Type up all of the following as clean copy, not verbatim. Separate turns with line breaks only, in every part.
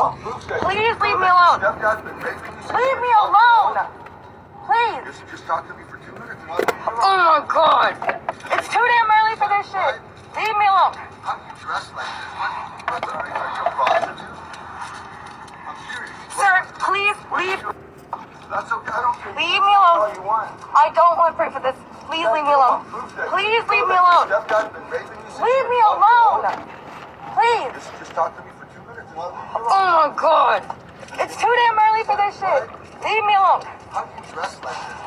alone. Please leave me alone. Leave me alone. Please.
Just talk to me for 2 minutes.
Oh my God. It's too damn early for this shit. Leave me alone.
How do you dress like this? What are you a prostitute? I'm serious.
Sir, please leave.
That's okay. I don't care.
Leave me alone.
All you want.
I don't want proof of this. Please leave me alone. Please leave me alone.
Stepdad's been raping you since
Leave
you
me
were 12
alone.
years old.
Please.
Just talk to me for 2 minutes and I'll leave you alone.
Oh my God. It's too damn early for this shit. Leave me alone.
How do you dress like this?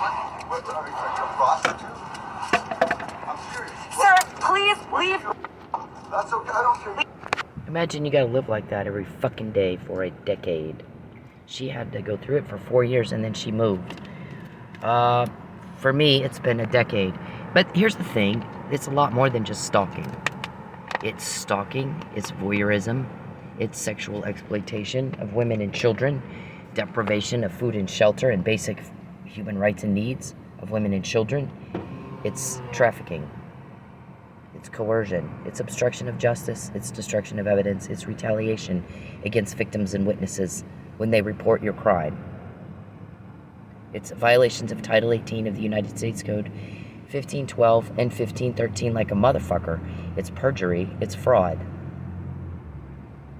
What are you a prostitute? I'm serious.
Sir, please leave.
That's okay. I don't care.
Imagine you gotta live like that every fucking day for a decade. She had to go through it for 4 years and then she moved. For me, it's been a decade. But here's the thing, it's a lot more than just stalking. It's stalking, it's voyeurism, it's sexual exploitation of women and children, deprivation of food and shelter and basic human rights and needs of women and children. It's trafficking. It's coercion. It's obstruction of justice. It's destruction of evidence. It's retaliation against victims and witnesses when they report your crime. It's violations of Title 18 of the United States Code, 1512 and 1513 like a motherfucker. It's perjury. It's fraud.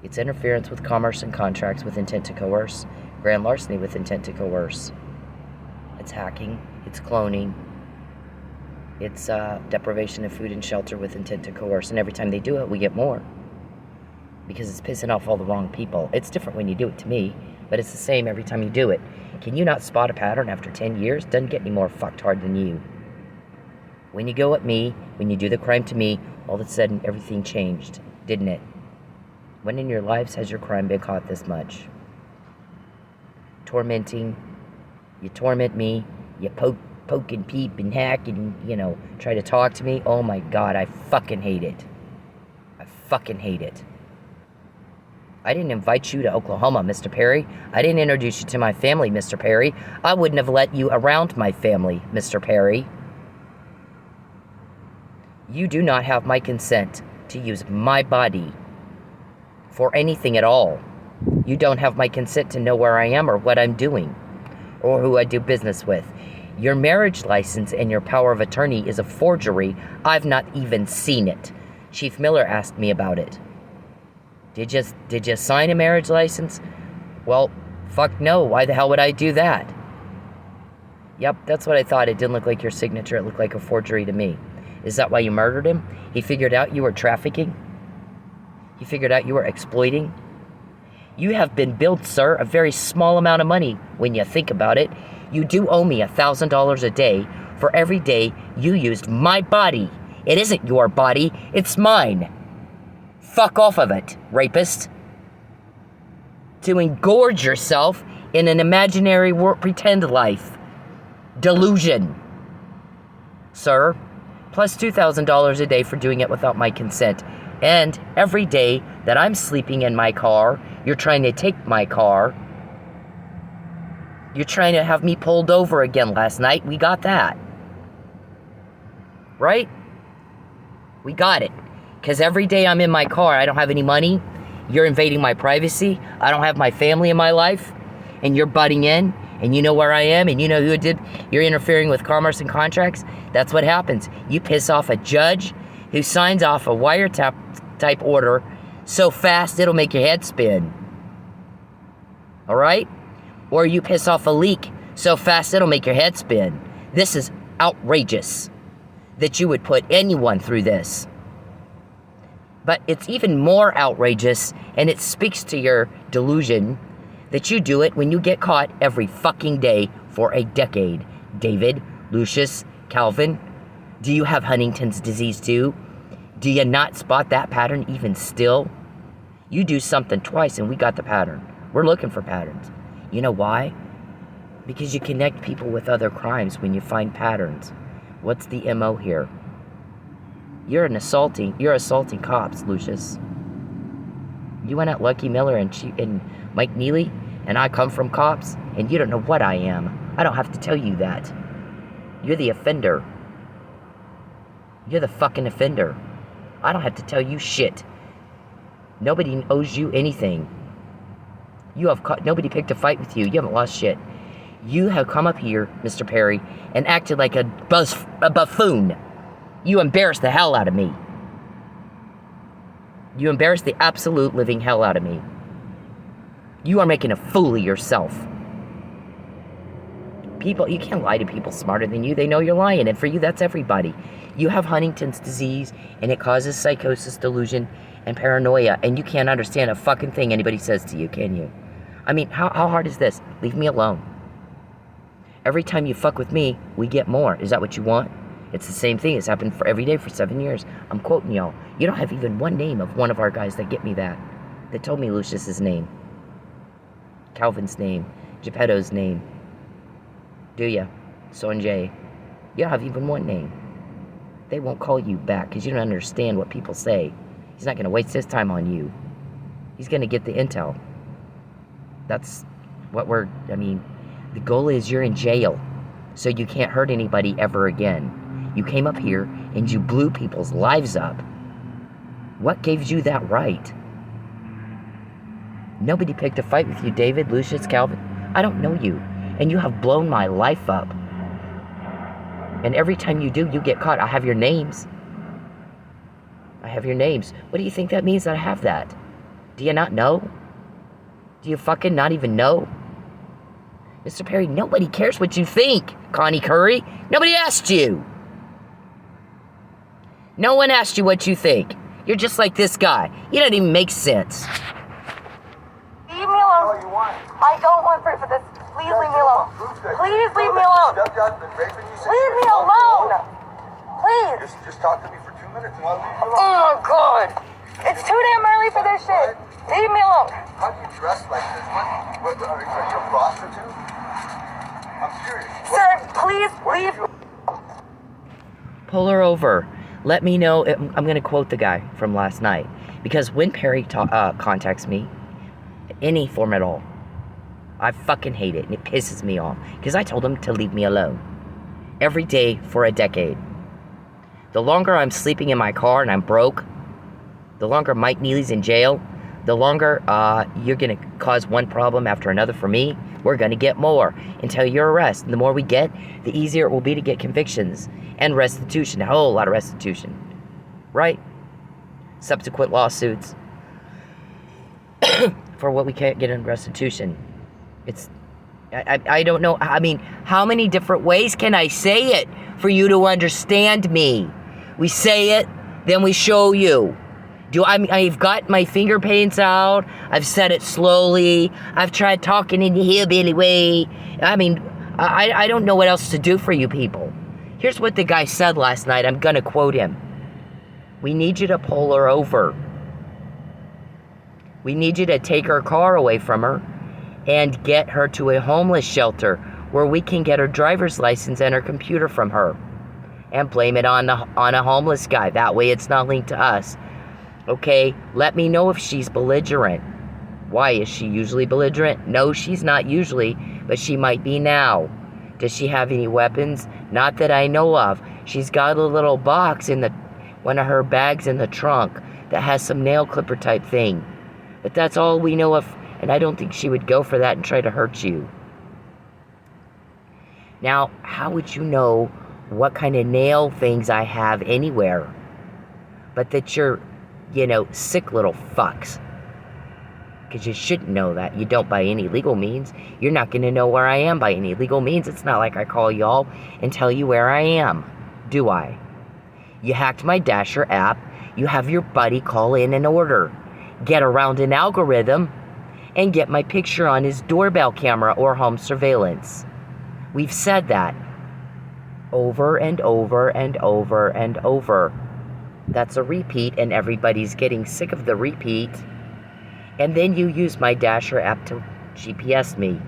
It's interference with commerce and contracts with intent to coerce. Grand larceny with intent to coerce. It's hacking. It's cloning. It's deprivation of food and shelter with intent to coerce. And every time they do it, we get more. Because it's pissing off all the wrong people. It's different when you do it to me, but it's the same every time you do it. Can you not spot a pattern after 10 years? Doesn't get any more fucked hard than you. When you go at me, when you do the crime to me, all of a sudden everything changed, didn't it? When in your lives has your crime been caught this much? Tormenting. You torment me. You poke and peep and hack and, try to talk to me. Oh my God, I fucking hate it. I fucking hate it. I didn't invite you to Oklahoma, Mr. Perry. I didn't introduce you to my family, Mr. Perry. I wouldn't have let you around my family, Mr. Perry. You do not have my consent to use my body for anything at all. You don't have my consent to know where I am or what I'm doing or who I do business with. Your marriage license and your power of attorney is a forgery. I've not even seen it. Chief Miller asked me about it. Did you sign a marriage license? Well, fuck no. Why the hell would I do that? Yep, that's what I thought. It didn't look like your signature. It looked like a forgery to me. Is that why you murdered him? He figured out you were trafficking? He figured out you were exploiting? You have been billed, sir, a very small amount of money when you think about it. You do owe me $1,000 a day for every day you used my body. It isn't your body, it's mine. Fuck off of it, rapist. To engorge yourself in an imaginary pretend life. Delusion. Sir, plus $2,000 a day for doing it without my consent. And every day that I'm sleeping in my car, you're trying to take my car. You're trying to have me pulled over again last night. We got that. Right? We got it. Because every day I'm in my car, I don't have any money. You're invading my privacy. I don't have my family in my life. And you're butting in. And you know where I am. And you know who it did. You're interfering with commerce and contracts. That's what happens. You piss off a judge who signs off a wiretap type order so fast it'll make your head spin. Alright? Or you piss off a leak so fast it'll make your head spin. This is outrageous that you would put anyone through this. But it's even more outrageous, and it speaks to your delusion, that you do it when you get caught every fucking day for a decade. David, Lucius, Calvin, do you have Huntington's disease too? Do you not spot that pattern even still? You do something twice and we got the pattern. We're looking for patterns. You know why? Because you connect people with other crimes when you find patterns. What's the MO here? You're assaulting cops, Lucius. You went at Lucky Miller and Mike Neely, and I come from cops, and you don't know what I am. I don't have to tell you that. You're the offender. You're the fucking offender. I don't have to tell you shit. Nobody owes you anything. Nobody picked a fight with you. You haven't lost shit. You have come up here, Mr. Perry, and acted like a buffoon. You embarrassed the hell out of me. You embarrassed the absolute living hell out of me. You are making a fool of yourself. People, you can't lie to people smarter than you. They know you're lying, and for you, that's everybody. You have Huntington's disease, and it causes psychosis, delusion, and paranoia, and you can't understand a fucking thing anybody says to you, can you? I mean, how hard is this? Leave me alone. Every time you fuck with me, we get more. Is that what you want? It's the same thing. It's happened for every day for 7 years. I'm quoting y'all. You don't have even one name of one of our guys that get me that told me Lucius's name, Calvin's name, Geppetto's name. Do ya? Sonjay. You don't have even one name. They won't call you back because you don't understand what people say. He's not going to waste his time on you. He's going to get the intel. That's what the goal is you're in jail, so you can't hurt anybody ever again. You came up here and you blew people's lives up. What gave you that right? Nobody picked a fight with you, David, Lucius, Calvin. I don't know you, and you have blown my life up. And every time you do, you get caught. I have your names. I have your names. What do you think that means that I have that? Do you not know? Do you fucking not even know? Mr. Perry, nobody cares what you think, Connie Curry. Nobody asked you. No one asked you what you think. You're just like this guy. You don't even make sense.
Leave me alone. I don't want proof of this. Please leave me alone. Please leave me alone. Leave me alone. Please.
Just talk to me for 2 minutes and I'll leave you alone.
Oh, God. It's too damn early for this shit. Leave me alone.
How do you dress like this? What are you a prostitute? I'm serious.
Sir, please leave.
Pull her over. Let me know. I'm going to quote the guy from last night. Because when Perry contacts me, any form at all, I fucking hate it. And it pisses me off. Because I told him to leave me alone. Every day for a decade. The longer I'm sleeping in my car and I'm broke, the longer Mike Neely's in jail, the longer you're going to cause one problem after another for me. We're going to get more until you're arrested. And the more we get, the easier it will be to get convictions and restitution. A whole lot of restitution. Right? Subsequent lawsuits for what we can't get in restitution. I don't know. I mean, how many different ways can I say it for you to understand me? We say it, then we show you. I've got my finger paints out. I've said it slowly. I've tried talking in the hillbilly way. I mean, I don't know what else to do for you people. Here's what the guy said last night. I'm going to quote him. We need you to pull her over. We need you to take her car away from her and get her to a homeless shelter where we can get her driver's license and her computer from her and blame it on a homeless guy. That way it's not linked to us. Okay, let me know if she's belligerent. Why, is she usually belligerent? No, she's not usually, but she might be now. Does she have any weapons? Not that I know of. She's got a little box in one of her bags in the trunk that has some nail clipper type thing. But that's all we know of, and I don't think she would go for that and try to hurt you. Now, how would you know what kind of nail things I have anywhere? But that you're, sick little fucks. Because you shouldn't know that. You don't by any legal means. You're not going to know where I am by any legal means. It's not like I call y'all and tell you where I am. Do I? You hacked my Dasher app. You have your buddy call in an order. Get around an algorithm and get my picture on his doorbell camera or home surveillance. We've said that over and over and over and over. That's a repeat, and everybody's getting sick of the repeat. And then you use my Dasher app to GPS me.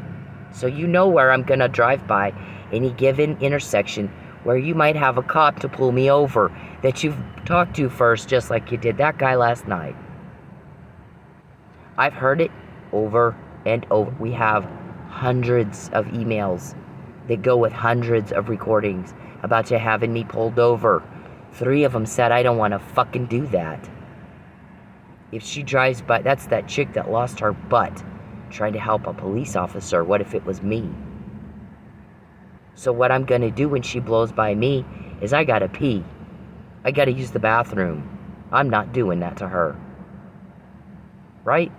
So you know where I'm going to drive by any given intersection where you might have a cop to pull me over that you've talked to first, just like you did that guy last night. I've heard it over and over. We have hundreds of emails that go with hundreds of recordings about you having me pulled over. 3 of them said, I don't want to fucking do that. If she drives by, that's that chick that lost her butt trying to help a police officer. What if it was me? So what I'm going to do when she blows by me is I got to pee. I got to use the bathroom. I'm not doing that to her. Right?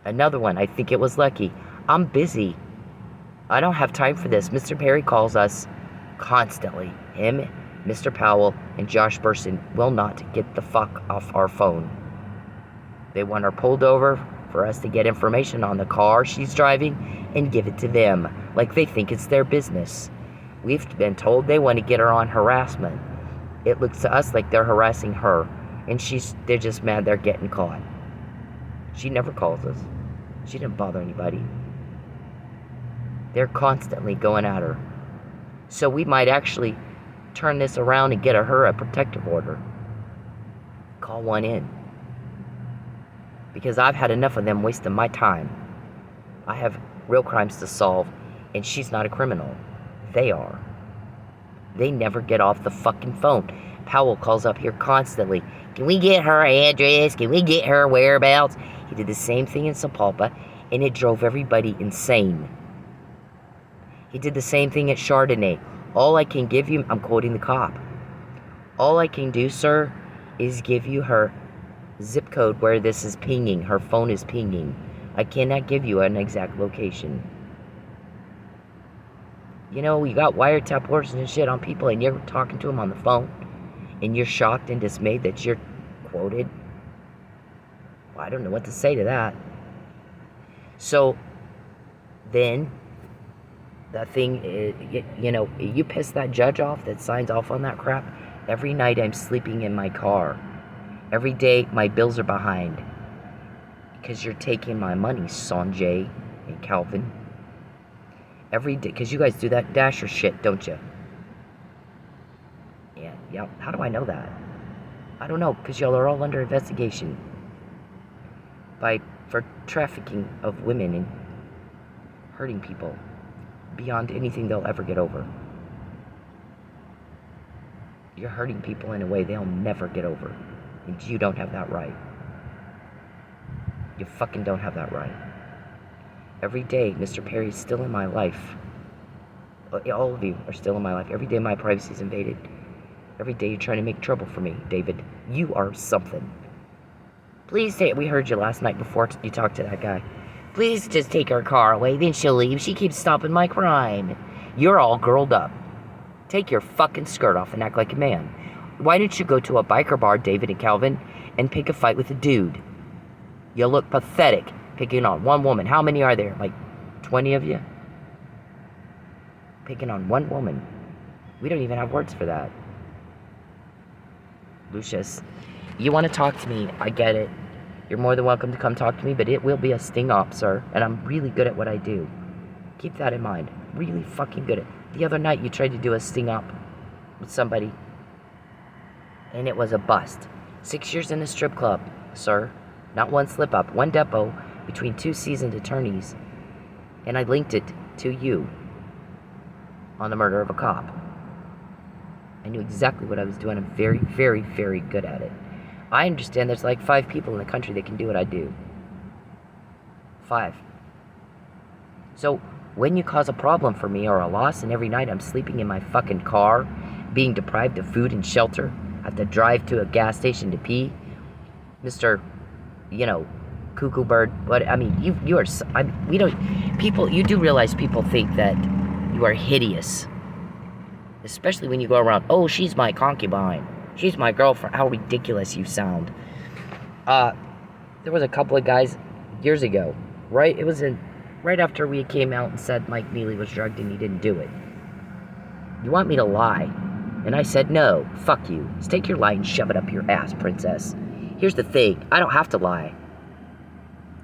Another one, I think it was Lucky. I'm busy. I don't have time for this. Mr. Perry calls us constantly. Him, Mr. Powell, and Josh Burson will not get the fuck off our phone. They want her pulled over for us to get information on the car she's driving and give it to them, like they think it's their business. We've been told they want to get her on harassment. It looks to us like they're harassing her, and they're just mad they're getting caught. She never calls us. She didn't bother anybody. They're constantly going at her. So we might actually turn this around and get her a protective order. Call one in. Because I've had enough of them wasting my time. I have real crimes to solve, and she's not a criminal. They are. They never get off the fucking phone. Powell calls up here constantly. Can we get her address? Can we get her whereabouts? He did the same thing in Sapulpa, and it drove everybody insane. He did the same thing at Chardonnay. All I can give you, I'm quoting the cop. All I can do, sir, is give you her zip code where this is pinging. Her phone is pinging. I cannot give you an exact location. You know, you got wiretap orders and shit on people, and you're talking to them on the phone, and you're shocked and dismayed that you're quoted. Well, I don't know what to say to that. So, then, the thing is, you know, you piss that judge off that signs off on that crap. Every night I'm sleeping in my car. Every day my bills are behind. Because you're taking my money, Sanjay and Calvin. Every day, because you guys do that Dasher shit, don't you? Yeah. How do I know that? I don't know, because y'all are all under investigation for trafficking of women and hurting people beyond anything they'll ever get over. You're hurting people in a way they'll never get over, and you don't have that right. You fucking don't have that right. Every day, Mr. Perry's still in my life. All of you are still in my life. Every day my privacy is invaded. Every day you're trying to make trouble for me, David. You are something. Please say it. We heard you last night before you talked to that guy. Please just take her car away, then she'll leave. She keeps stopping my crime. You're all girled up. Take your fucking skirt off and act like a man. Why didn't you go to a biker bar, David and Calvin, and pick a fight with a dude? You look pathetic picking on one woman. How many are there? Like 20 of you? Picking on one woman. We don't even have words for that. Lucius, you want to talk to me, I get it. You're more than welcome to come talk to me, but it will be a sting op, sir. And I'm really good at what I do. Keep that in mind. Really fucking good at it. The other night you tried to do a sting op with somebody, and it was a bust. 6 years in a strip club, sir. Not one slip up, one depot between two seasoned attorneys. And I linked it to you on the murder of a cop. I knew exactly what I was doing. I'm very, very, very good at it. I understand there's like 5 people in the country that can do what I do. 5. So, when you cause a problem for me or a loss, and every night I'm sleeping in my fucking car, being deprived of food and shelter, I have to drive to a gas station to pee, Mr., cuckoo bird, but I mean, you are, you do realize people think that you are hideous. Especially when you go around, oh, she's my concubine. She's my girlfriend. How ridiculous you sound. There was a couple of guys years ago, right? It was right after we came out and said Mike Neely was drugged and he didn't do it. You want me to lie? And I said, no, fuck you. Just take your lie and shove it up your ass, princess. Here's the thing. I don't have to lie.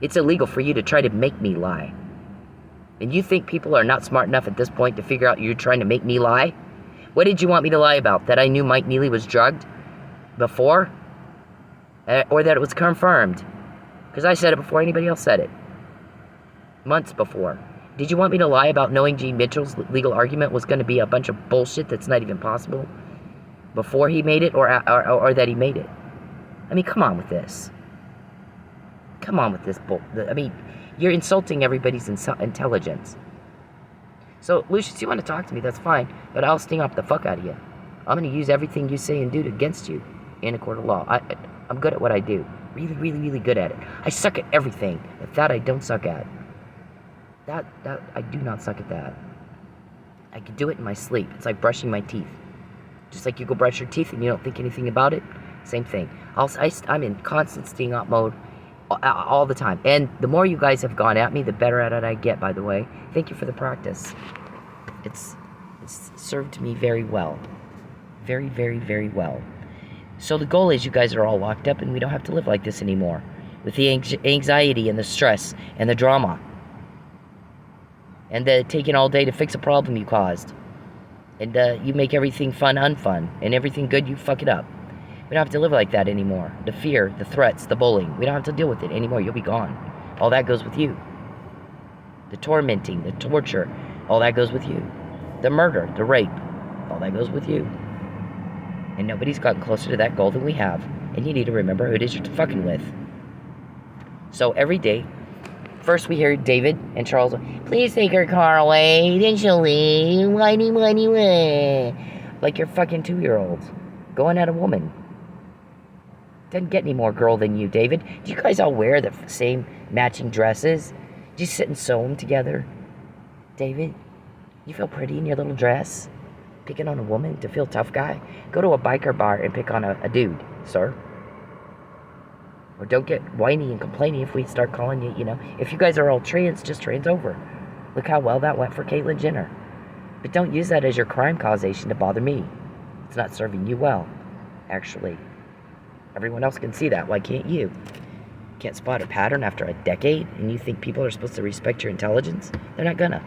It's illegal for you to try to make me lie. And you think people are not smart enough at this point to figure out you're trying to make me lie? What did you want me to lie about? That I knew Mike Neely was drugged before? Or that it was confirmed? Because I said it before anybody else said it. Months before. Did you want me to lie about knowing G. Mitchell's legal argument was going to be a bunch of bullshit that's not even possible? Before he made it, or that he made it? I mean, come on with this. Come on with this bull. I mean, You're insulting everybody's intelligence. So, Lucius, you want to talk to me, that's fine, but I'll sting up the fuck out of you. I'm going to use everything you say and do against you in a court of law. I'm good at what I do. Really, really, really good at it. I suck at everything, but that I don't suck at. That I do not suck at that. I can do it in my sleep. It's like brushing my teeth. Just like you go brush your teeth and you don't think anything about it, same thing. I'm in constant sting up mode all the time. And the more you guys have gone at me, the better at it I get, by the way. Thank you for the practice. It's served me very well. Very, very, very well. So the goal is you guys are all locked up and we don't have to live like this anymore. With the anxiety and the stress and the drama. And taking all day to fix a problem you caused. And you make everything fun unfun. And everything good you fuck it up. We don't have to live like that anymore. The fear, the threats, the bullying. We don't have to deal with it anymore. You'll be gone. All that goes with you. The tormenting, the torture. All that goes with you. The murder, the rape. All that goes with you. And nobody's gotten closer to that goal than we have. And you need to remember who it is you're fucking with. So every day, first we hear David and Charles, please take her car away, then she'll leave, whiny, whiny, whiny. Like you're fucking 2-year-olds going at a woman. Doesn't get any more girl than you, David. Do you guys all wear the same matching dresses? Do you sit and sew them together? David, you feel pretty in your little dress? Picking on a woman to feel tough guy? Go to a biker bar and pick on a dude, sir. Or don't get whiny and complaining if we start calling you, if you guys are all trans, just trans over. Look how well that went for Caitlyn Jenner. But don't use that as your crime causation to bother me. It's not serving you well, actually. Everyone else can see that. Why can't you? Can't spot a pattern after a decade and you think people are supposed to respect your intelligence? They're not gonna.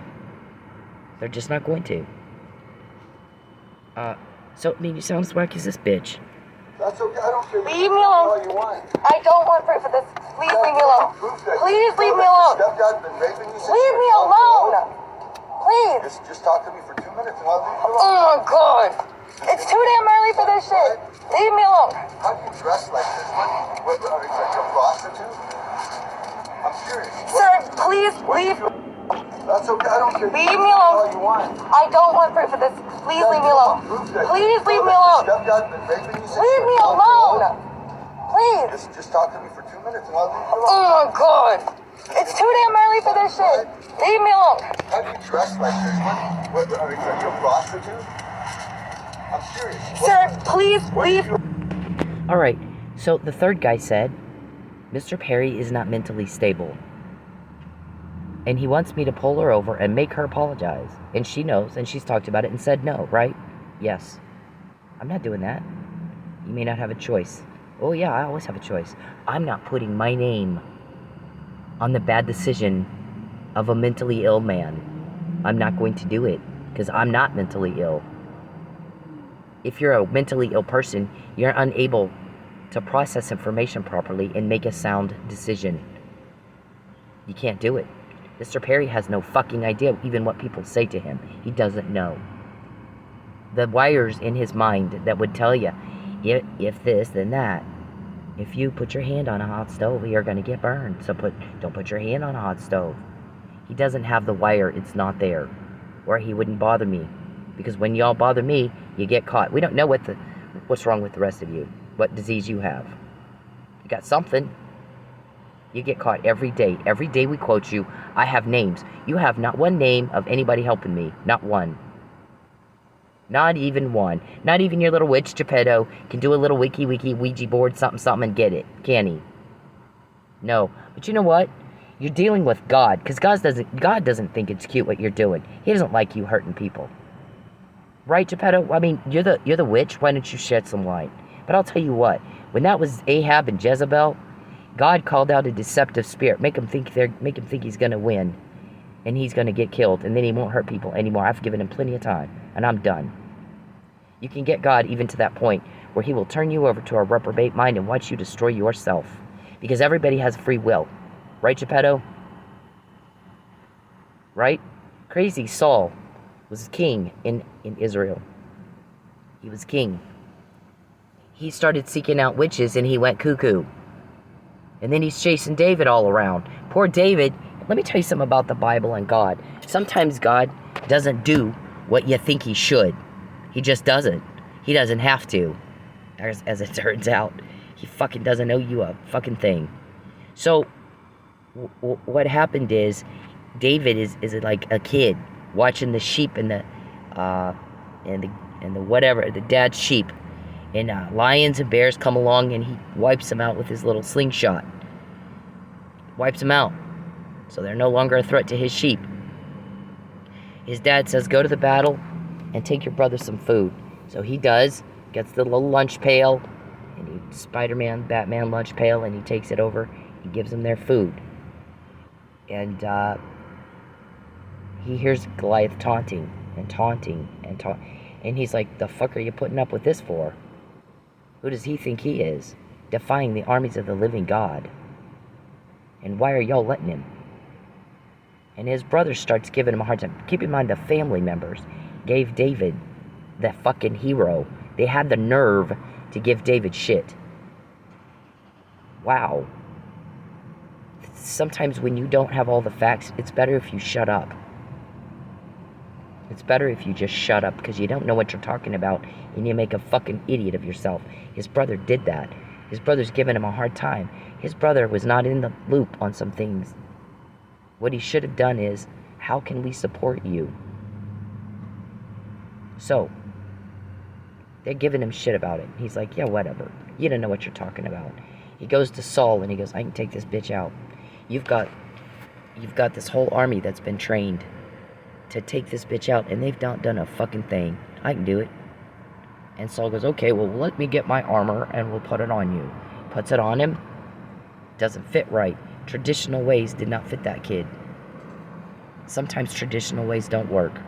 They're just not going to. You sound as wacky as this bitch.
That's okay. I don't care.
Leave me alone.
All you want.
I don't want proof of this. Please leave me alone. Please leave me alone.
Stepdad's been raping you since
Leave me alone. Please.
Just talk to me for 2 minutes and I'll leave you
Oh
alone.
my god. It's too damn early for this shit. Leave me alone.
How do you dress like this? What are you like a prostitute? I'm serious.
Sir, please leave.
That's okay. I don't care.
Leave me
All
alone.
you want.
I don't want proof of this. Please leave me alone. Please leave me alone.
Stepdad's been raping you since
Leave me alone. Please.
Just talk to me for 2 minutes and I'll leave you alone.
Oh my god. It's too damn early for this shit. Leave me alone.
How do you dress like this? What are you like a prostitute? I'm serious.
Sir, please leave.
Alright, so the third guy said, Mr. Perry is not mentally stable. And he wants me to pull her over and make her apologize. And she knows, and she's talked about it and said no, right? Yes. I'm not doing that. You may not have a choice. Oh yeah, I always have a choice. I'm not putting my name on the bad decision of a mentally ill man. I'm not going to do it, because I'm not mentally ill. If you're a mentally ill person, you're unable to process information properly and make a sound decision. You can't do it. Mr. Perry has no fucking idea even what people say to him. He doesn't know. The wires in his mind that would tell you, if this, then that. If you put your hand on a hot stove, you're going to get burned. So don't put your hand on a hot stove. He doesn't have the wire. It's not there. Or he wouldn't bother me. Because when y'all bother me, you get caught. We don't know what's wrong with the rest of you. What disease you have. You got something. You get caught every day. Every day we quote you. I have names. You have not one name of anybody helping me. Not one. Not even one. Not even your little witch Geppetto can do a little wiki Ouija board something and get it. Can he? No. But you know what? You're dealing with God. Because God doesn't think it's cute what you're doing. He doesn't like you hurting people. Right, Geppetto? I mean, you're the witch. Why don't you shed some light? But I'll tell you what. When that was Ahab and Jezebel, God called out a deceptive spirit. Make him think he's going to win. And he's going to get killed. And then he won't hurt people anymore. I've given him plenty of time. And I'm done. You can get God even to that point where he will turn you over to a reprobate mind and watch you destroy yourself. Because everybody has free will. Right, Geppetto? Right? Crazy Saul was king in Israel. He was king. He started seeking out witches and he went cuckoo. And then he's chasing David all around. Poor David let me tell you something about the Bible and God. Sometimes God doesn't do what you think he should. He just doesn't. He doesn't have to. As it turns out. He fucking doesn't owe you a fucking thing. So, what happened is, David is like a kid watching the sheep and the whatever, the dad's sheep. And lions and bears come along and he wipes them out with his little slingshot. Wipes them out. So they're no longer a threat to his sheep. His dad says, go to the battle and take your brother some food. So he does, gets the little lunch pail, and Spider-Man, Batman lunch pail, and he takes it over. He gives them their food. And he hears Goliath taunting. And he's like, the fuck are you putting up with this for? Who does he think he is? Defying the armies of the living God. And why are y'all letting him? And his brother starts giving him a hard time. Keep in mind, the family members gave David, that fucking hero, they had the nerve to give David shit. Wow. Sometimes when you don't have all the facts, it's better if you shut up. It's better if you just shut up, because you don't know what you're talking about and you make a fucking idiot of yourself. His brother did that. His brother's giving him a hard time. His brother was not in the loop on some things. What he should have done is, how can we support you? So, they're giving him shit about it. He's like, yeah, whatever. You don't know what you're talking about. He goes to Saul and he goes, I can take this bitch out. You've got this whole army that's been trained to take this bitch out, and they've not done a fucking thing. I can do it. And Saul goes, okay, well, let me get my armor and we'll put it on you. Puts it on him. Doesn't fit right. Traditional ways did not fit that kid. Sometimes traditional ways don't work.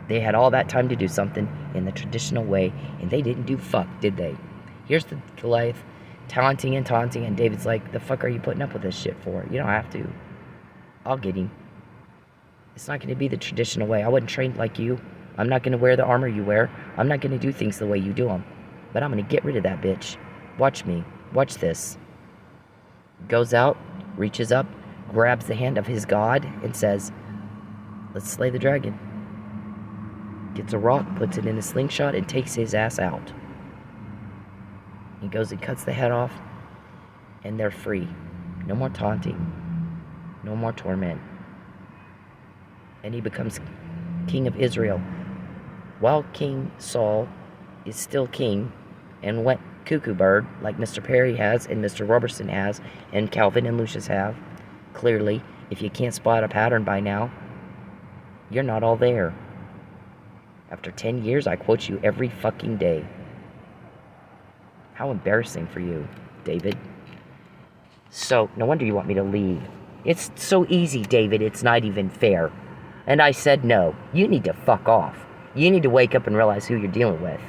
They had all that time to do something in the traditional way, and they didn't do fuck, did they? Here's the Goliath taunting, and David's like, the fuck are you putting up with this shit for? You don't have to. I'll get him. It's not going to be the traditional way. I wasn't trained like you. I'm not going to wear the armor you wear. I'm not going to do things the way you do them. But I'm going to get rid of that bitch. Watch me. Watch this. Goes out, reaches up, grabs the hand of his god, and says, let's slay the dragon. Gets a rock, puts it in a slingshot, and takes his ass out. He goes and cuts the head off, and they're free. No more taunting. No more torment. And he becomes king of Israel. While King Saul is still king and went cuckoo bird, like Mr. Perry has and Mr. Robertson has and Calvin and Lucius have, clearly, if you can't spot a pattern by now, you're not all there. After 10 years, I quote you every fucking day. How embarrassing for you, David. So, no wonder you want me to leave. It's so easy, David, it's not even fair. And I said no. You need to fuck off. You need to wake up and realize who you're dealing with.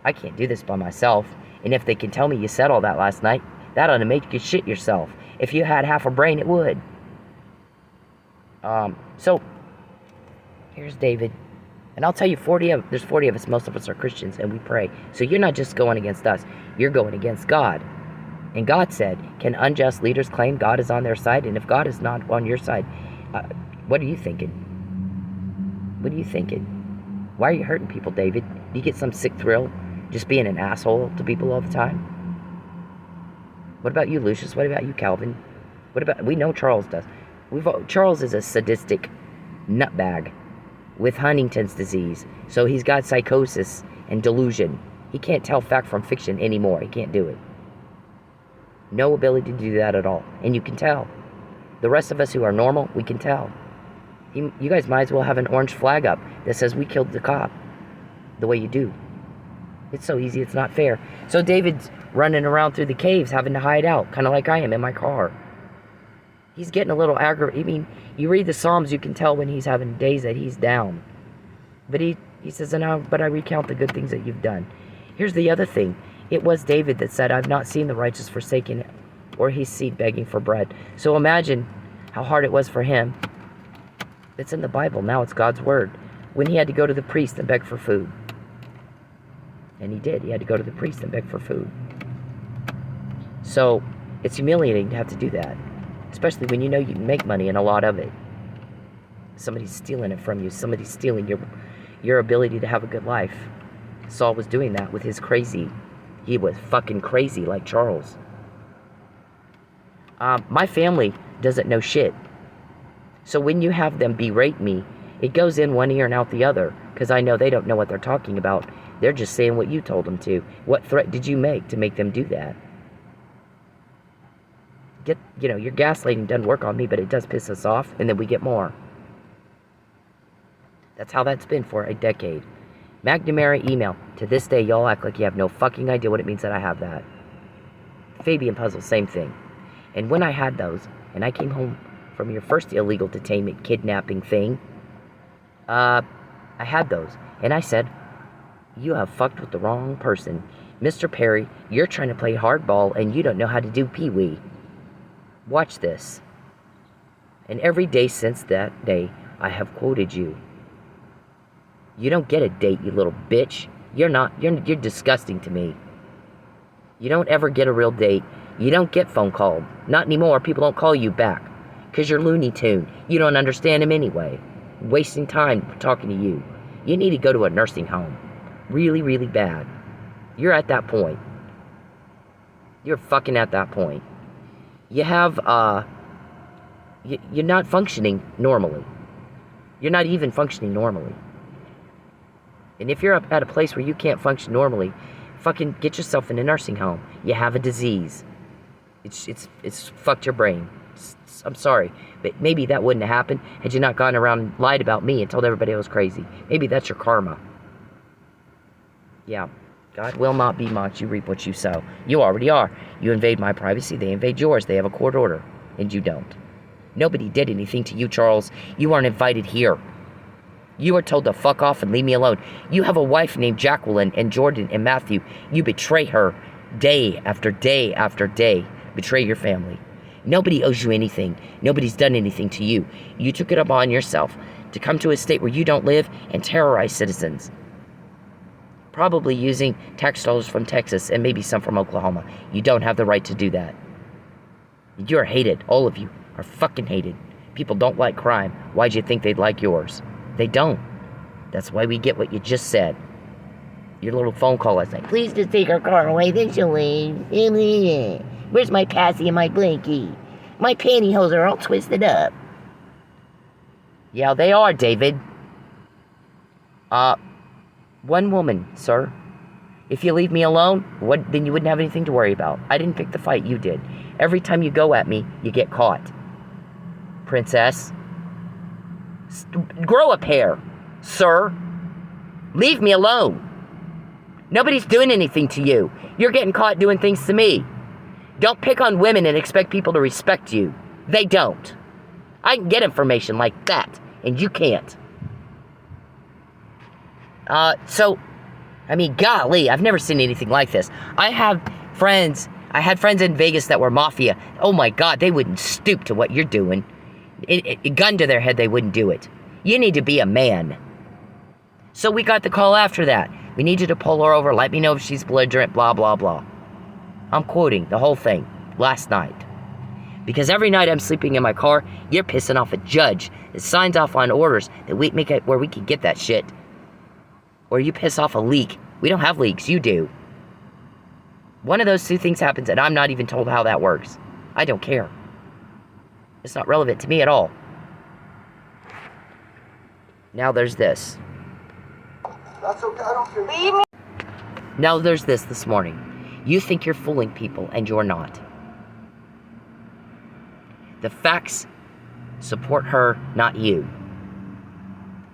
I can't do this by myself. And if they can tell me you said all that last night, that ought to make you shit yourself. If you had half a brain, it would. So, here's David. And I'll tell you, there's 40 of us. Most of us are Christians, and we pray. So you're not just going against us. You're going against God. And God said, can unjust leaders claim God is on their side? And if God is not on your side, what are you thinking? What are you thinking? Why are you hurting people, David? Do you get some sick thrill just being an asshole to people all the time? What about you, Lucius? What about you, Calvin? We know Charles does. Charles is a sadistic nutbag with Huntington's disease. So he's got psychosis and delusion. He can't tell fact from fiction anymore. He can't do it. No ability to do that at all. And you can tell. The rest of us who are normal, we can tell. You guys might as well have an orange flag up that says we killed the cop. The way you do. It's so easy, it's not fair. So David's running around through the caves having to hide out, kind of like I am in my car. He's getting a little aggravated. I mean, you read the Psalms, you can tell when he's having days that he's down. But he says, but I recount the good things that you've done. Here's the other thing. It was David that said, I've not seen the righteous forsaken or his seed begging for bread. So imagine how hard it was for him. It's in the Bible. Now it's God's word. When he had to go to the priest and beg for food. And he did. He had to go to the priest and beg for food. So it's humiliating to have to do that. Especially when you know you can make money and a lot of it. Somebody's stealing it from you. Somebody's stealing your ability to have a good life. Saul was doing that with his crazy. He was fucking crazy like Charles. My family doesn't know shit. So when you have them berate me, it goes in one ear and out the other. Because I know they don't know what they're talking about. They're just saying what you told them to. What threat did you make to make them do that? Your gaslighting doesn't work on me, but it does piss us off, and then we get more. That's how that's been for a decade. McNamara email. To this day, y'all act like you have no fucking idea what it means that I have that. Fabian puzzle, same thing. And when I had those, and I came home from your first illegal detainment kidnapping thing, I had those. And I said, you have fucked with the wrong person. Mr. Perry, you're trying to play hardball, and you don't know how to do pee-wee. Watch this. And every day since that day, I have quoted you. You don't get a date, you little bitch. You're disgusting to me. You don't ever get a real date. You don't get phone called. Not anymore. People don't call you back. Because you're Looney Tune. You don't understand him anyway. Wasting time talking to you. You need to go to a nursing home. Really, really bad. You're at that point. You're fucking at that point. You have, you're not functioning normally. You're not even functioning normally. And if you're at a place where you can't function normally, fucking get yourself in a nursing home. You have a disease. It's fucked your brain. I'm sorry, but maybe that wouldn't have happened had you not gone around and lied about me and told everybody I was crazy. Maybe that's your karma. Yeah, God will not be mocked. You reap what you sow. You already are. You invade my privacy, they invade yours. They have a court order, and you don't. Nobody did anything to you, Charles. You aren't invited here. You were told to fuck off and leave me alone. You have a wife named Jacqueline and Jordan and Matthew. You betray her day after day after day. Betray your family. Nobody owes you anything. Nobody's done anything to you. You took it upon yourself to come to a state where you don't live and terrorize citizens. Probably using tax dollars from Texas and maybe some from Oklahoma. You don't have the right to do that. You're hated. All of you are fucking hated. People don't like crime. Why'd you think they'd like yours? They don't. That's why we get what you just said. Your little phone call last night. Please just take our car away, then she'll leave. Where's my passy and my blankie? My pantyhose are all twisted up. Yeah, they are, David. One woman, sir. If you leave me alone, then you wouldn't have anything to worry about. I didn't pick the fight, you did. Every time you go at me, you get caught. Princess. Grow a pair, sir. Leave me alone. Nobody's doing anything to you. You're getting caught doing things to me. Don't pick on women and expect people to respect you. They don't. I can get information like that, and you can't. Golly, I've never seen anything like this. I had friends in Vegas that were mafia. Oh my God, they wouldn't stoop to what you're doing. A gun to their head, they wouldn't do it. You need to be a man. So we got the call after that. We need you to pull her over, let me know if she's belligerent, blah, blah, blah. I'm quoting the whole thing last night. Because every night I'm sleeping in my car, you're pissing off a judge that signs off on orders that we make it where we can get that shit. Or you piss off a leak. We don't have leaks, you do. One of those two things happens and I'm not even told how that works. I don't care. It's not relevant to me at all. Now there's this.
That's okay, I don't care.
Leave me.
Now there's this morning. You think you're fooling people, and you're not. The facts support her, not you.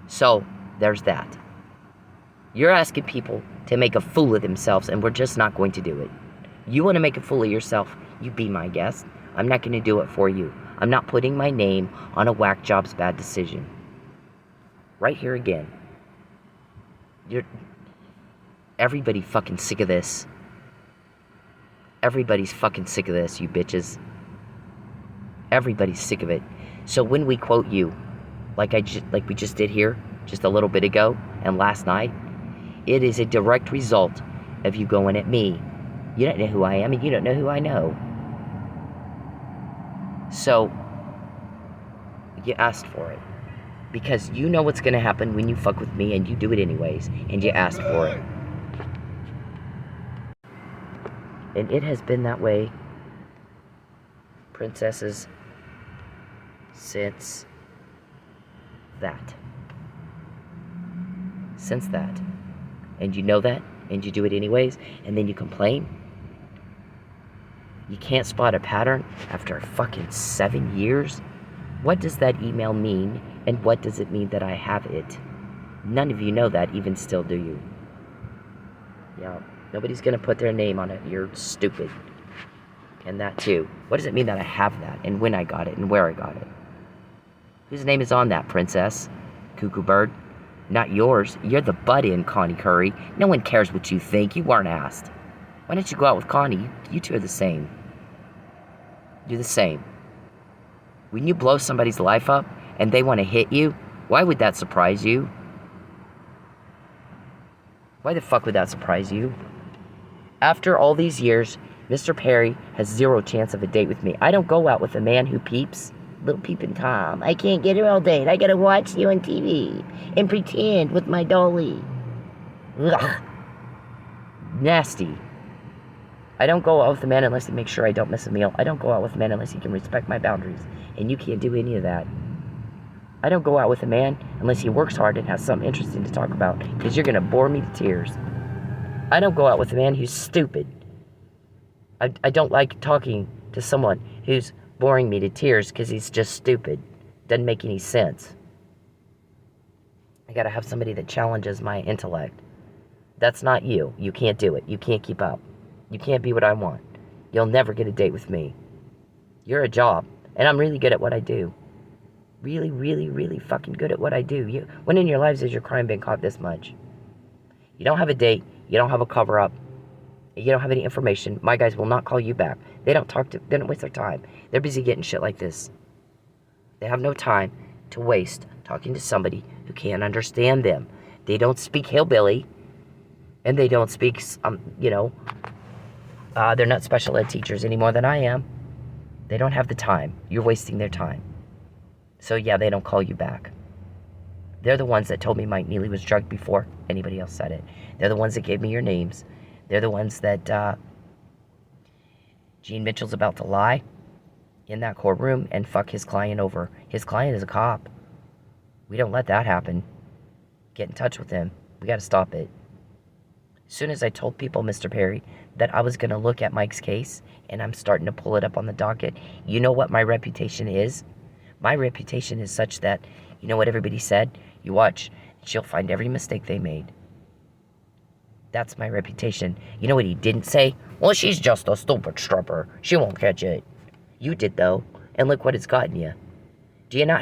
So, there's that. You're asking people to make a fool of themselves, and we're just not going to do it. You want to make a fool of yourself, you be my guest. I'm not going to do it for you. I'm not putting my name on a whack job's bad decision. Right here again. Everybody fucking sick of this. Everybody's fucking sick of this, you bitches. Everybody's sick of it. So when we quote you, like we just did here, just a little bit ago, and last night, it is a direct result of you going at me. You don't know who I am, and you don't know who I know. So, you asked for it. Because you know what's going to happen when you fuck with me, and you do it anyways, and you asked for it. And it has been that way, princesses, since that. Since that. And you know that, and you do it anyways, and then you complain. You can't spot a pattern after fucking 7 years? What does that email mean, and what does it mean that I have it? None of you know that, even still, do you? Yeah, nobody's gonna put their name on it. You're stupid. And that too. What does it mean that I have that, and when I got it, and where I got it? Whose name is on that, princess? Cuckoo bird? Not yours. You're the butt-in, Connie Curry. No one cares what you think. You weren't asked. Why don't you go out with Connie? You two are the same. You're the same. When you blow somebody's life up, and they want to hit you, why would that surprise you? Why the fuck would that surprise you? After all these years, Mr. Perry has 0 chance of a date with me. I don't go out with a man who peeps. Little peeping Tom. I can't get a real date. I gotta watch you on TV and pretend with my dolly. Ugh. Nasty. I don't go out with a man unless he makes sure I don't miss a meal. I don't go out with a man unless he can respect my boundaries. And you can't do any of that. I don't go out with a man unless he works hard and has something interesting to talk about, because you're gonna bore me to tears. I don't go out with a man who's stupid. I don't like talking to someone who's boring me to tears because he's just stupid. Doesn't make any sense. I gotta have somebody that challenges my intellect. That's not you. You can't do it. You can't keep up. You can't be what I want. You'll never get a date with me. You're a job, and I'm really good at what I do. Really, really, really fucking good at what I do. When in your lives has your crime been caught this much? You don't have a date. You don't have a cover-up. You don't have any information. My guys will not call you back. They don't waste their time. They're busy getting shit like this. They have no time to waste talking to somebody who can't understand them. They don't speak hillbilly, and they don't speak, they're not special ed teachers any more than I am. They don't have the time. You're wasting their time. So yeah, they don't call you back. They're the ones that told me Mike Neely was drugged before anybody else said it. They're the ones that gave me your names. They're the ones that Gene Mitchell's about to lie in that courtroom and fuck his client over. His client is a cop. We don't let that happen. Get in touch with him. We got to stop it. As soon as I told people, Mr. Perry, that I was going to look at Mike's case, and I'm starting to pull it up on the docket, you know what my reputation is? My reputation is such that, you know what everybody said? You watch, she'll find every mistake they made. That's my reputation. You know what he didn't say? Well, she's just a stupid stripper. She won't catch it. You did, though, and look what it's gotten you. Do you not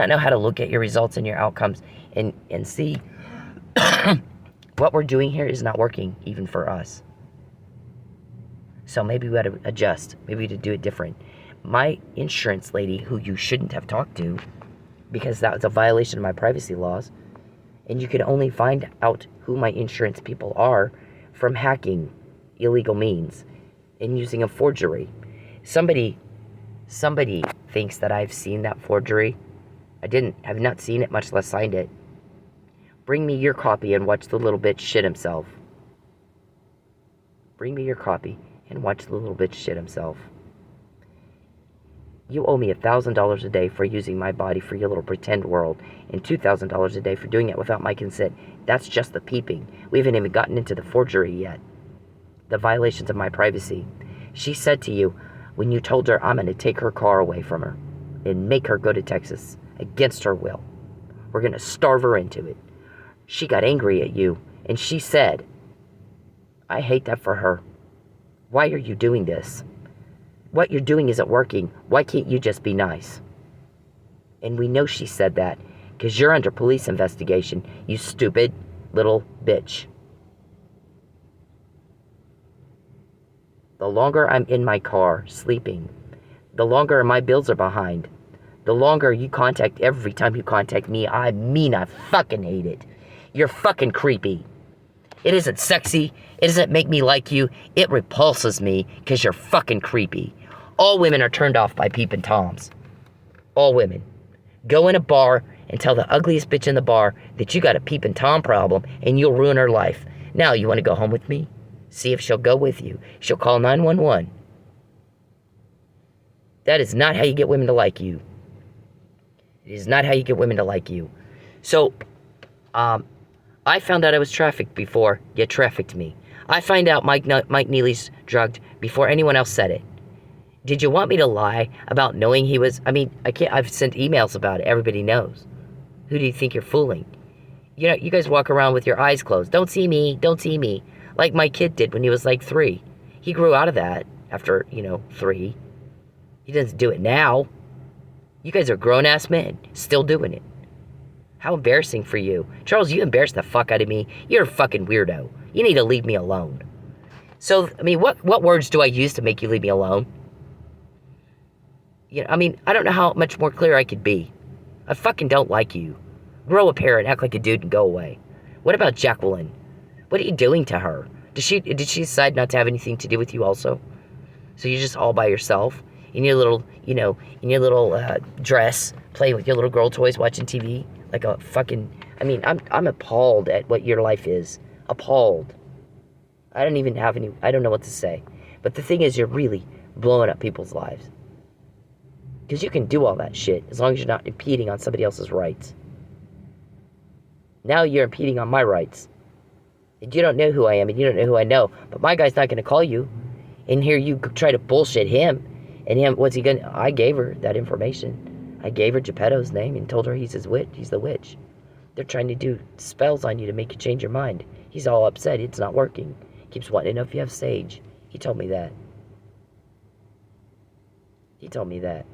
know how to look at your results and your outcomes and see what we're doing here is not working, even for us? So maybe we got to adjust. Maybe we got to do it different. My insurance lady, who you shouldn't have talked to, because that was a violation of my privacy laws, and you can only find out who my insurance people are from hacking illegal means and using a forgery. Somebody thinks that I've seen that forgery. I have not seen it, much less signed it. Bring me your copy and watch the little bitch shit himself. Bring me your copy and watch the little bitch shit himself. You owe me $1,000 a day for using my body for your little pretend world, and $2,000 a day for doing it without my consent. That's just the peeping. We haven't even gotten into the forgery yet. The violations of my privacy. She said to you, when you told her I'm going to take her car away from her and make her go to Texas against her will. We're going to starve her into it. She got angry at you, and she said, I hate that for her. Why are you doing this? What you're doing isn't working. Why can't you just be nice? And we know she said that because you're under police investigation, you stupid little bitch. The longer I'm in my car sleeping, the longer my bills are behind, the longer you contact every time you contact me, I fucking hate it. You're fucking creepy. It isn't sexy. It doesn't make me like you. It repulses me because you're fucking creepy. All women are turned off by peeping toms. All women. Go in a bar and tell the ugliest bitch in the bar that you got a peeping tom problem and you'll ruin her life. Now, you want to go home with me? See if she'll go with you. She'll call 911. That is not how you get women to like you. It is not how you get women to like you. So, I found out I was trafficked before you trafficked me. I find out Mike Neely's drugged before anyone else said it. Did you want me to lie about knowing he was? I mean, I've sent emails about it. Everybody knows. Who do you think you're fooling? You know, you guys walk around with your eyes closed. Don't see me. Don't see me. Like my kid did when he was like 3. He grew out of that after, 3. He doesn't do it now. You guys are grown-ass men, still doing it. How embarrassing for you. Charles, you embarrassed the fuck out of me. You're a fucking weirdo. You need to leave me alone. So, I mean, what words do I use to make you leave me alone? I don't know how much more clear I could be. I fucking don't like you. Grow a pair and act like a dude and go away. What about Jacqueline? What are you doing to her? Did she decide not to have anything to do with you also? So you're just all by yourself in your little, dress, playing with your little girl toys, watching TV like a fucking. I'm appalled at what your life is. Appalled. I don't even have any. I don't know what to say. But the thing is, you're really blowing up people's lives. Because you can do all that shit as long as you're not impeding on somebody else's rights. Now you're impeding on my rights. And you don't know who I am and you don't know who I know. But my guy's not going to call you. And here you try to bullshit him. And him, what's he going to... I gave her that information. I gave her Geppetto's name and told her he's the witch. They're trying to do spells on you to make you change your mind. He's all upset. It's not working. Keeps wanting to know if you have sage. He told me that. He told me that.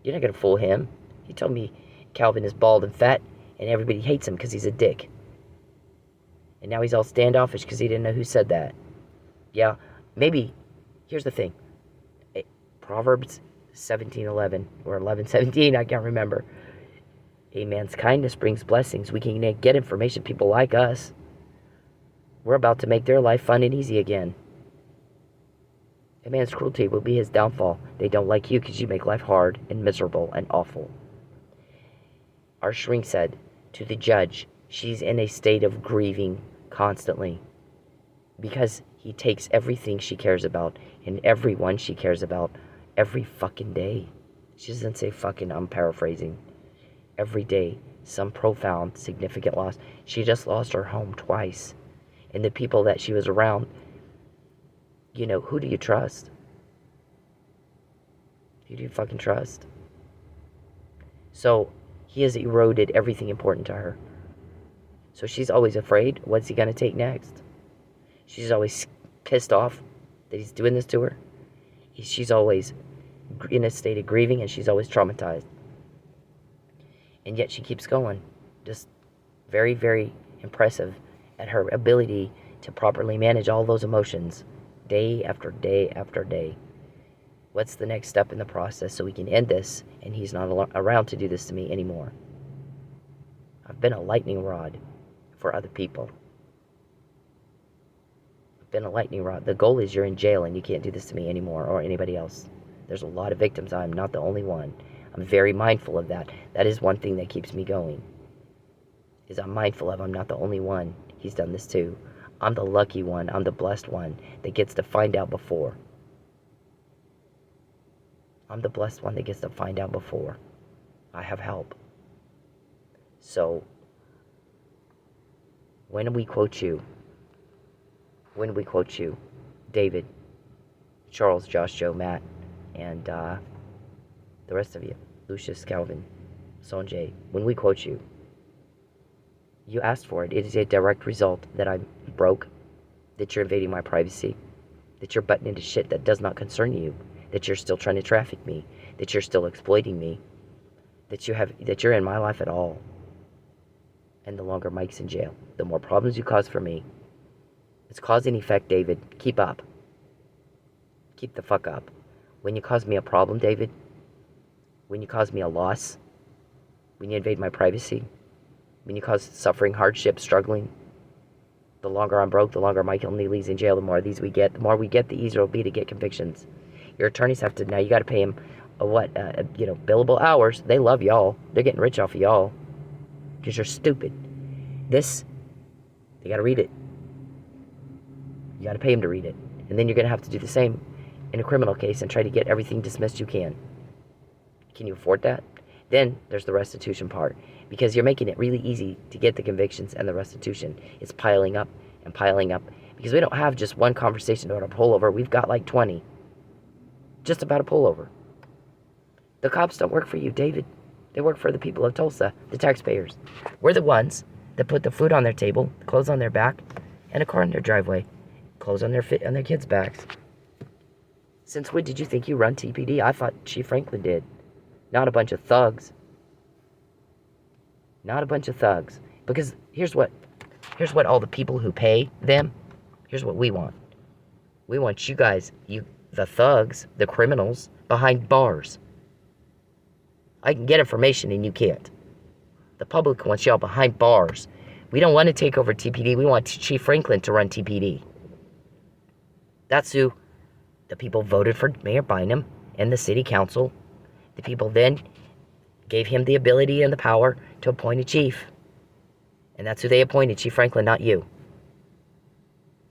You're not going to fool him. He told me Calvin is bald and fat, and everybody hates him because he's a dick. And now he's all standoffish because he didn't know who said that. Yeah, maybe. Here's the thing. Proverbs 17:11 or 11:17, I can't remember. A man's kindness brings blessings. We can get information. People like us. We're about to make their life fun and easy again. A man's cruelty will be his downfall. They don't like you because you make life hard and miserable and awful. Our shrink said to the judge, she's in a state of grieving constantly because he takes everything she cares about and everyone she cares about every fucking day. She doesn't say fucking, I'm paraphrasing. Every day, some profound, significant loss. She just lost her home twice. And the people that she was around, who do you trust? Who do you fucking trust? So, he has eroded everything important to her. So she's always afraid, what's he gonna take next? She's always pissed off that he's doing this to her. She's always in a state of grieving and she's always traumatized. And yet she keeps going. Just very, very impressive at her ability to properly manage all those emotions. Day after day after day. What's the next step in the process so we can end this and he's not around to do this to me anymore? I've been a lightning rod for other people. I've been a lightning rod. The goal is you're in jail and you can't do this to me anymore or anybody else. There's a lot of victims. I'm not the only one. I'm very mindful of that. That is one thing that keeps me going. Is I'm mindful of I'm not the only one. He's done this too. I'm the lucky one. I'm the blessed one that gets to find out before. I'm the blessed one that gets to find out before. I have help. So, when we quote you, David, Charles, Josh, Joe, Matt, and the rest of you, Lucius, Calvin, Sanjay, when we quote you, you asked for it. It is a direct result that I'm broke, that you're invading my privacy, that you're butting into shit that does not concern you, that you're still trying to traffic me, that you're still exploiting me, that you're in my life at all. And the longer Mike's in jail, the more problems you cause for me. It's cause and effect, David. Keep up. Keep the fuck up. When you cause me a problem, David, when you cause me a loss, when you invade my privacy, when you cause suffering, hardship, struggling, the longer I'm broke, the longer Michael Neely's in jail, the more of these we get, the easier it'll be to get convictions. Your attorneys have to, now you got to pay them, billable hours. They love y'all. They're getting rich off of y'all. Because you're stupid. This, you got to read it. You got to pay them to read it. And then you're going to have to do the same in a criminal case and try to get everything dismissed you can. Can you afford that? Then there's the restitution part. Because you're making it really easy to get the convictions and the restitution. It's piling up and piling up. Because we don't have just one conversation about a pullover. We've got like 20. Just about a pullover. The cops don't work for you, David. They work for the people of Tulsa, the taxpayers. We're the ones that put the food on their table, clothes on their back, and a car in their driveway. Clothes on their kids' backs. Since when did you think you run TPD? I thought Chief Franklin did. Not a bunch of thugs. Not a bunch of thugs. Because here's what all the people who pay them, here's what we want. We want you guys, the thugs, the criminals, behind bars. I can get information and you can't. The public wants y'all behind bars. We don't want to take over TPD. We want Chief Franklin to run TPD. That's who the people voted for Mayor Bynum and the city council. The people then gave him the ability and the power to appoint a chief. And that's who they appointed, Chief Franklin, not you.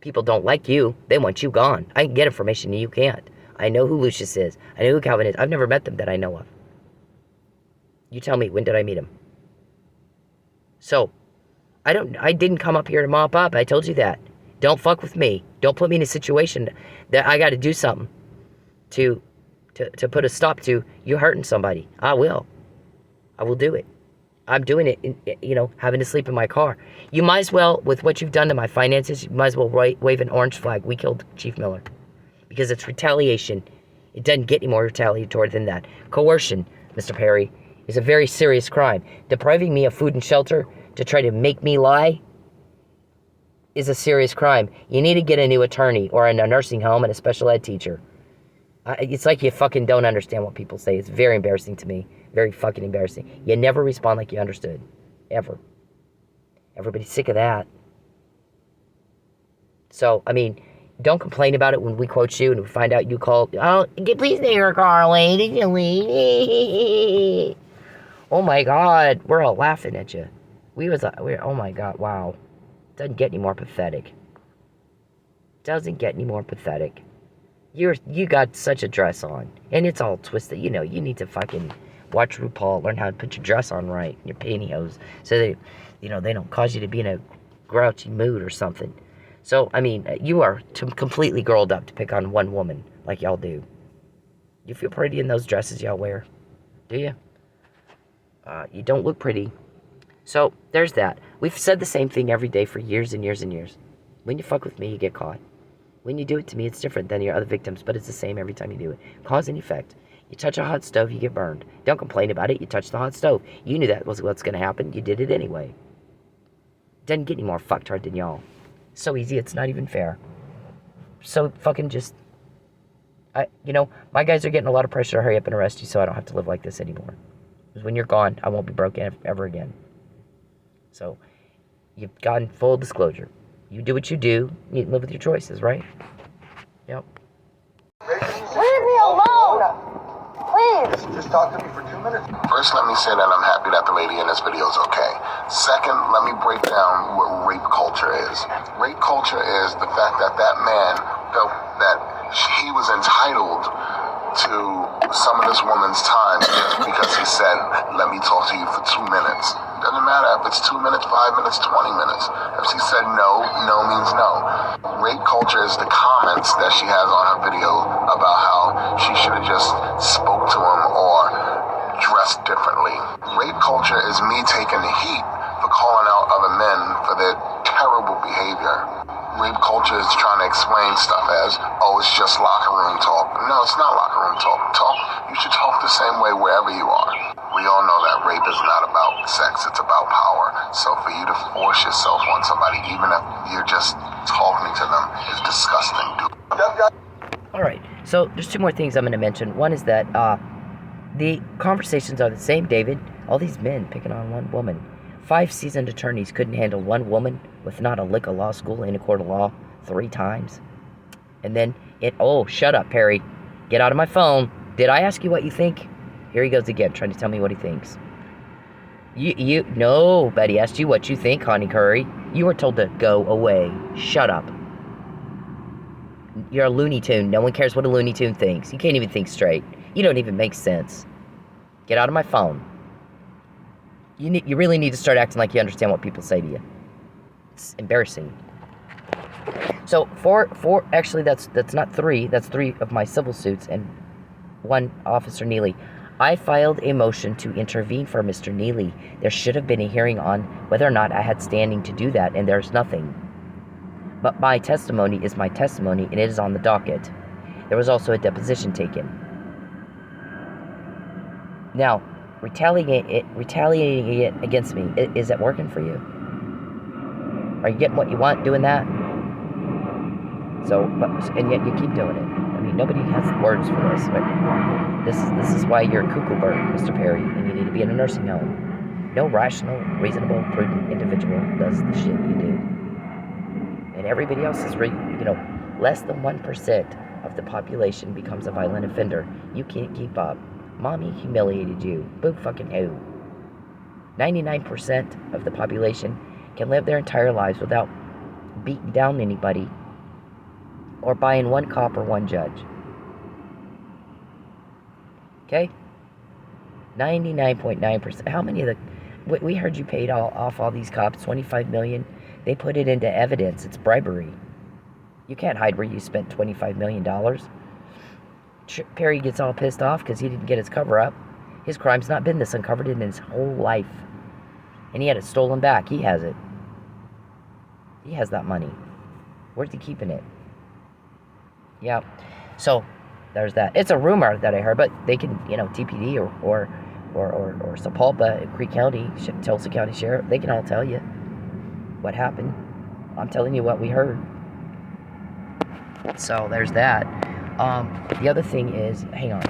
People don't like you. They want you gone. I can get information and you can't. I know who Lucius is. I know who Calvin is. I've never met them that I know of. You tell me, when did I meet him? So, I didn't come up here to mop up. I told you that. Don't fuck with me. Don't put me in a situation that I got to do something to put a stop to you hurting somebody. I will. I will do it. I'm doing it, having to sleep in my car. You might as well, with what you've done to my finances, you might as well wave an orange flag. We killed Chief Miller. Because it's retaliation. It doesn't get any more retaliatory than that. Coercion, Mr. Perry, is a very serious crime. Depriving me of food and shelter to try to make me lie is a serious crime. You need to get a new attorney or in a nursing home and a special ed teacher. It's like you fucking don't understand what people say. It's very embarrassing to me. Very fucking embarrassing. You never respond like you understood. Ever. Everybody's sick of that. So, don't complain about it when we quote you and we find out you called. Oh, please stay here, Carly. Oh my God. We're all laughing at you. Oh my God, wow. Doesn't get any more pathetic. Doesn't get any more pathetic. You got such a dress on. And it's all twisted. You need to fucking watch RuPaul. Learn how to put your dress on right. Your pantyhose. So they don't cause you to be in a grouchy mood or something. So, you are completely girled up to pick on one woman like y'all do. You feel pretty in those dresses y'all wear? Do you? You don't look pretty. So, there's that. We've said the same thing every day for years and years and years. When you fuck with me, you get caught. When you do it to me, it's different than your other victims, but it's the same every time you do it. Cause and effect. You touch a hot stove, you get burned. Don't complain about it. You touch the hot stove. You knew that was what's going to happen. You did it anyway. Doesn't get any more fucktard than y'all. So easy, it's not even fair. So fucking just... my guys are getting a lot of pressure to hurry up and arrest you so I don't have to live like this anymore. Because when you're gone, I won't be broken ever again. So, you've gotten full disclosure. You do what you do, you live with your choices, right? Yep.
Leave me alone! Please!
Just talk to me for 2 minutes. First, let me say that I'm happy that the lady in this video is okay. Second, let me break down what rape culture is. Rape culture is the fact that that man felt that he was entitled to some of this woman's time just because he said, let me talk to you for 2 minutes. Doesn't matter if it's 2 minutes, 5 minutes, 20 minutes. If she said no, no means no. Rape culture is the comments that she has on her video about how she should have just spoke to him or dressed differently. Rape culture is me taking the heat for calling out other men for their terrible behavior. Rape culture is trying to explain stuff as, oh, it's just locker room talk. No, it's not locker room talk. You should talk the same way wherever you are. We all know that rape is not about sex, it's about power. So for you to force yourself on somebody, even if you're just talking to them, is disgusting.
Alright, so there's two more things I'm going to mention. One is that the conversations are the same, David. All these men picking on one woman. 5 seasoned attorneys couldn't handle one woman with not a lick of law school in a court of law 3 times. And then oh, shut up, Perry. Get out of my phone. Did I ask you what you think? Here he goes again, trying to tell me what he thinks. Nobody asked you what you think, Connie Curry. You were told to go away. Shut up. You're a Looney Tune. No one cares what a Looney Tune thinks. You can't even think straight. You don't even make sense. Get out of my phone. You really need to start acting like you understand what people say to you. It's embarrassing. So actually that's not 3. That's 3 of my civil suits and 1 Officer Neely. I filed a motion to intervene for Mr. Neely. There should have been a hearing on whether or not I had standing to do that, and there's nothing. But my testimony is my testimony, and it is on the docket. There was also a deposition taken. Now, retaliating it against me, is it working for you? Are you getting what you want doing that? So, and yet you keep doing it. I mean, nobody has words for this, but this is why you're a cuckoo bird, Mr. Perry, and you need to be in a nursing home. No rational, reasonable, prudent individual does the shit you do. And everybody else is, less than 1% of the population becomes a violent offender. You can't keep up. Mommy humiliated you. Boo fucking who. 99% of the population can live their entire lives without beating down anybody or buying 1 cop or 1 judge. Okay? 99.9%. How many of the... We heard you paid off all these cops, $25 million. They put it into evidence. It's bribery. You can't hide where you spent $25 million. Perry gets all pissed off because he didn't get his cover-up. His crime's not been this uncovered in his whole life. And he had it stolen back. He has it. He has that money. Where's he keeping it? Yeah. So, there's that. It's a rumor that I heard, but they can, TPD or Sapulpa, Creek County, Tulsa County Sheriff, they can all tell you what happened. I'm telling you what we heard. So, there's that. The other thing is, hang on.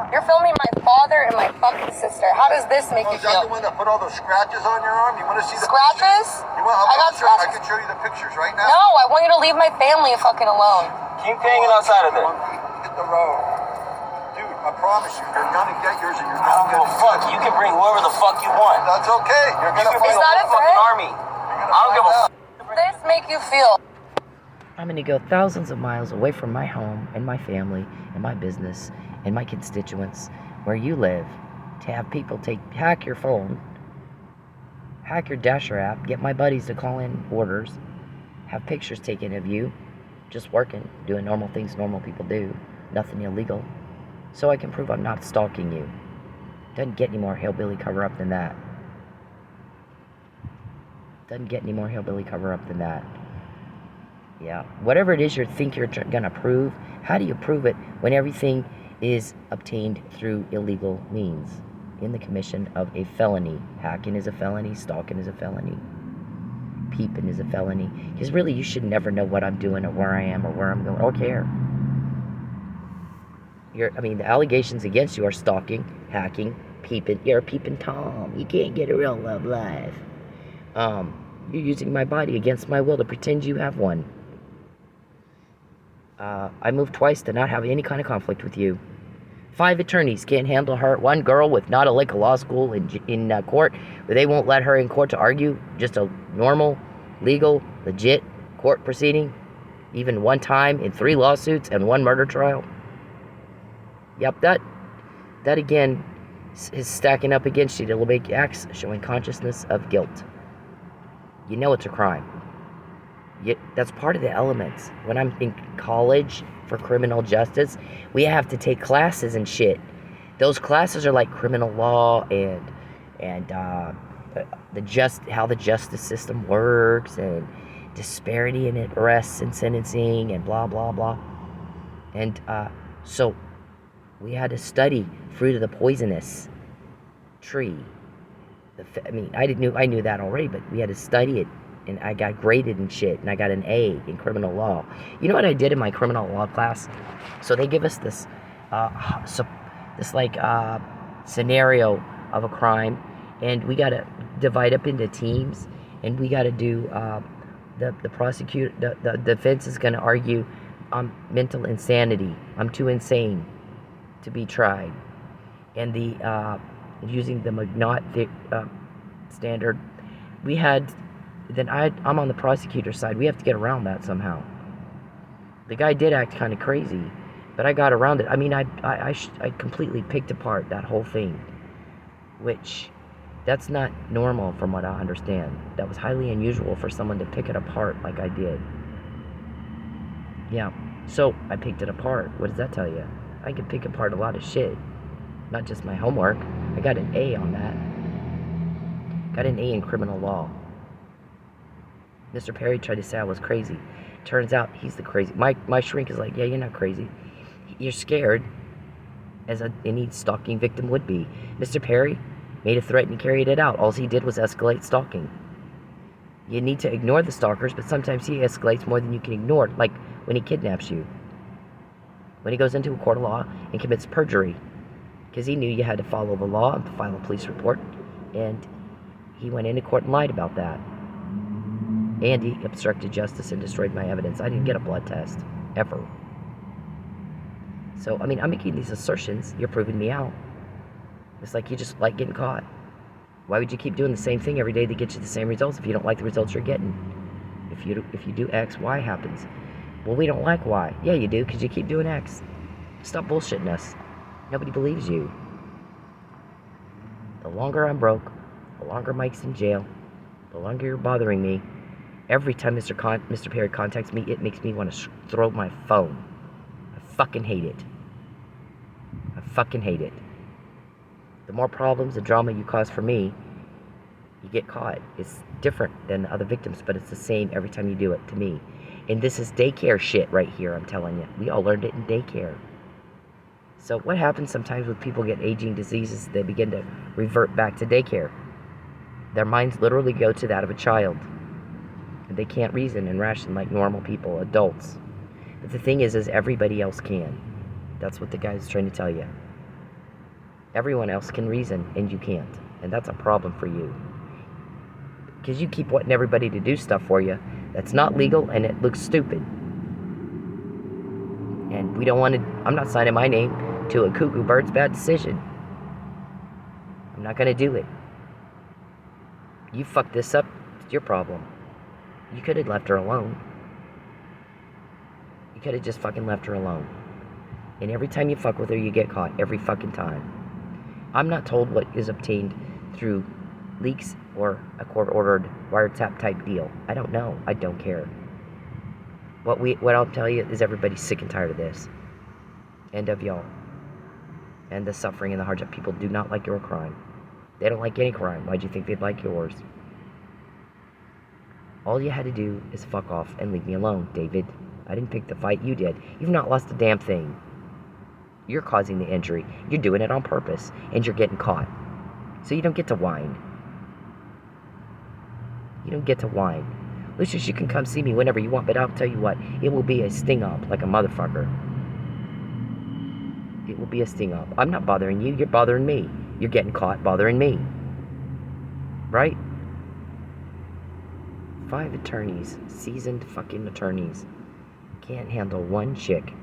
You're filming my father and my fucking sister. How does this make you feel?
Is that the one that put all those scratches on your arm? You want to see the
scratches? I got scratches.
I can show you the pictures right now.
No, I want you to leave my family fucking alone.
Keep hanging outside of there.
Hit the road. Dude, I promise you, you're gonna get yours and you're
I don't
gonna
give a fuck. You can bring whoever the fuck you want.
That's okay. You're
You
gonna
can bring
Is that
the
a
whole fucking
threat?
army. I don't give a fuck.
How does this make you feel?
I'm going to go thousands of miles away from my home and my family and my business and my constituents where you live to have people hack your phone, hack your Dasher app, get my buddies to call in orders, have pictures taken of you just working, doing normal things normal people do, nothing illegal, so I can prove I'm not stalking you. Doesn't get any more hillbilly cover-up than that. Doesn't get any more hillbilly cover-up than that. Yeah, whatever it is you think you're gonna prove, how do you prove it when everything is obtained through illegal means? In the commission of a felony. Hacking is a felony, stalking is a felony, peeping is a felony. Because really, you should never know what I'm doing or where I am or where I'm going or care. The allegations against you are stalking, hacking, peeping. You're a peeping Tom. You can't get a real love life. You're using my body against my will to pretend you have one. I moved twice to not have any kind of conflict with you. 5 attorneys can't handle her. 1 girl with not a lick of law school in court, but they won't let her in court to argue. Just a normal, legal, legit court proceeding. Even 1 time in 3 lawsuits and 1 murder trial. Yep, that again is stacking up against you to make acts showing consciousness of guilt. You know it's a crime. That's part of the elements. When I'm in college for criminal justice, we have to take classes and shit. Those classes are like criminal law and how the justice system works and disparity in arrests and sentencing and blah blah blah. And so we had to study fruit of the poisonous tree. I knew that already, but we had to study it. And I got graded and shit, and I got an A in criminal law. You know what I did in my criminal law class? So they give us this scenario of a crime, and we got to divide up into teams, and we got to do the defense is going to argue I'm mental insanity. I'm too insane to be tried. And the using the Magnot standard, we had. Then I'm on the prosecutor's side. We have to get around that somehow. The guy did act kind of crazy, but I got around it. I mean, I completely picked apart that whole thing, which that's not normal from what I understand. That was highly unusual for someone to pick it apart like I did. Yeah, so I picked it apart. What does that tell you? I can pick apart a lot of shit, not just my homework. I got an A on that. Got an A in criminal law. Mr. Perry tried to say I was crazy. Turns out he's the crazy. My shrink is like, yeah, you're not crazy. You're scared, as any stalking victim would be. Mr. Perry made a threat and he carried it out. All he did was escalate stalking. You need to ignore the stalkers, but sometimes he escalates more than you can ignore, like when he kidnaps you. When he goes into a court of law and commits perjury. Because he knew you had to follow the law and file a police report. And he went into court and lied about that. And he obstructed justice and destroyed my evidence. I didn't get a blood test. Ever. So, I mean, I'm making these assertions. You're proving me out. It's like you just like getting caught. Why would you keep doing the same thing every day to get you the same results if you don't like the results you're getting? If you do X, Y happens. Well, we don't like Y. Yeah, you do, because you keep doing X. Stop bullshitting us. Nobody believes you. The longer I'm broke, the longer Mike's in jail, the longer you're bothering me, every time Mr. Perry contacts me, it makes me want to throw my phone. I fucking hate it. I fucking hate it. The more problems, the drama you cause for me, you get caught. It's different than the other victims, but it's the same every time you do it to me. And this is daycare shit right here, I'm telling you. We all learned it in daycare. So what happens sometimes when people get aging diseases, they begin to revert back to daycare. Their minds literally go to that of a child. They can't reason and ration like normal people, adults. But the thing is everybody else can. That's what the guy's trying to tell you. Everyone else can reason, and you can't. And that's a problem for you. Because you keep wanting everybody to do stuff for you that's not legal, and it looks stupid. And we don't want to... I'm not signing my name to a cuckoo bird's bad decision. I'm not going to do it. You fucked this up, it's your problem. You could have left her alone. You could have just fucking left her alone. And every time you fuck with her, you get caught. Every fucking time. I'm not told what is obtained through leaks or a court-ordered wiretap type deal. I don't know. I don't care. What I'll tell you is everybody's sick and tired of this. And of y'all. And the suffering and the hardship. People do not like your crime. They don't like any crime. Why'd you think they'd like yours? All you had to do is fuck off and leave me alone, David. I didn't pick the fight, you did. You've not lost a damn thing. You're causing the injury. You're doing it on purpose, and you're getting caught. So you don't get to whine. You don't get to whine. Lucius, you can come see me whenever you want, but I'll tell you what, it will be a sting-up like a motherfucker. It will be a sting-up. I'm not bothering you, you're bothering me. You're getting caught bothering me. Right? 5 attorneys, seasoned fucking attorneys, can't handle one chick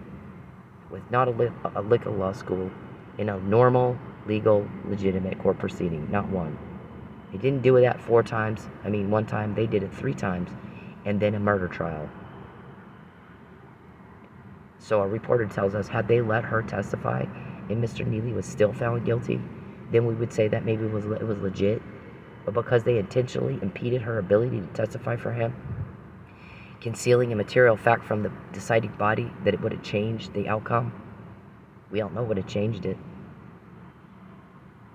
with not a lick of law school in a normal, legal, legitimate court proceeding. Not one. They didn't do that 4 times. I mean, 1 time. They did it 3 times. And then a murder trial. So a reporter tells us, had they let her testify and Mr. Neely was still found guilty, then we would say that maybe it was legit. But because they intentionally impeded her ability to testify for him, concealing a material fact from the deciding body that it would have changed the outcome, we don't know what have changed it.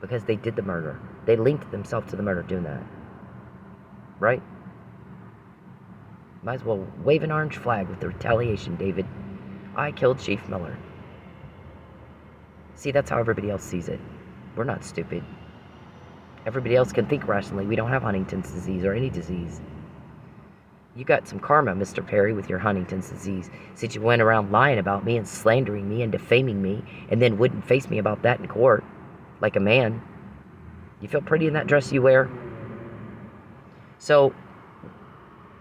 Because they did the murder. They linked themselves to the murder doing that. Right? Might as well wave an orange flag with the retaliation, David. I killed Chief Miller. See, that's how everybody else sees it. We're not stupid. Everybody else can think rationally. We don't have Huntington's disease or any disease. You got some karma, Mr. Perry, with your Huntington's disease, since you went around lying about me and slandering me and defaming me, and then wouldn't face me about that in court, like a man. You feel pretty in that dress you wear? So,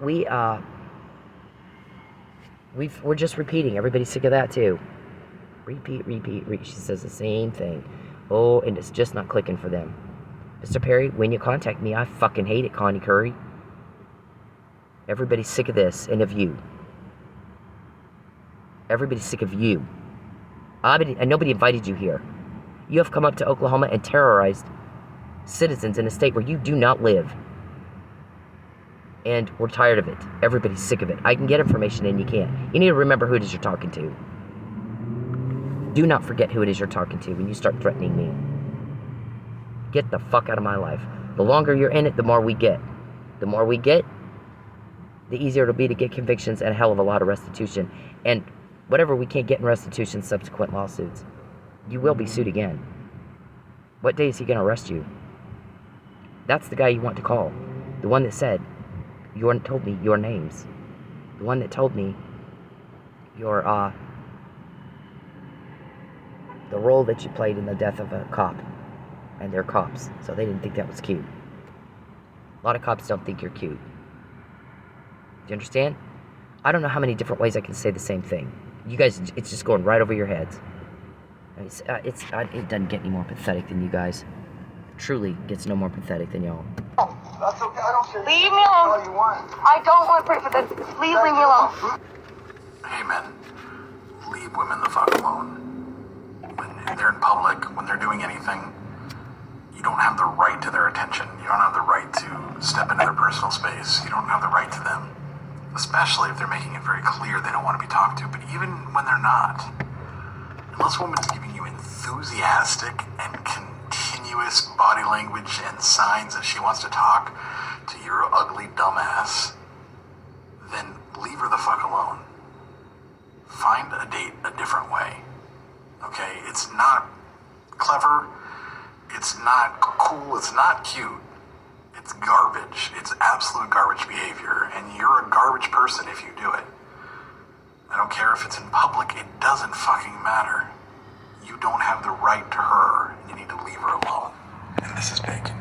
we We're just repeating. Everybody's sick of that too. Repeat. She says the same thing. Oh, and it's just not clicking for them. Mr. Perry, when you contact me, I fucking hate it, Connie Curry. Everybody's sick of this and of you. Everybody's sick of you. And nobody invited you here. You have come up to Oklahoma and terrorized citizens in a state where you do not live. And we're tired of it. Everybody's sick of it. I can get information and you can't. You need to remember who it is you're talking to. Do not forget who it is you're talking to when you start threatening me. Get the fuck out of my life. The longer you're in it, the more we get. The more we get, the easier it'll be to get convictions and a hell of a lot of restitution. And whatever we can't get in restitution, subsequent lawsuits. You will be sued again. What day is he going to arrest you? That's the guy you want to call. The one that said, told me your names. The one that told me your, the role that you played in the death of a cop. And they're cops, so they didn't think that was cute. A lot of cops don't think you're cute. Do you understand? I don't know how many different ways I can say the same thing. You guys, it's just going right over your heads. It doesn't get any more pathetic than you guys. It truly gets no more pathetic than y'all.
That's okay. I don't care.
Leave me alone.
All you want.
I don't want to pray for this. Please leave me alone.
Hey men, leave women the fuck alone. When they're in public, when they're doing anything, you don't have the right to their attention. You don't have the right to step into their personal space. You don't have the right to them. Especially if they're making it very clear they don't want to be talked to. But even when they're not, unless a woman is giving you enthusiastic and continuous body language and signs that she wants to talk to your ugly dumbass, then leave her the fuck alone. Find a date a different way. Okay? It's not clever. It's not cool. It's not cute. It's garbage. It's absolute garbage behavior. And you're a garbage person if you do it. I don't care if it's in public. It doesn't fucking matter. You don't have the right to her. You need to leave her alone. And this is Bacon.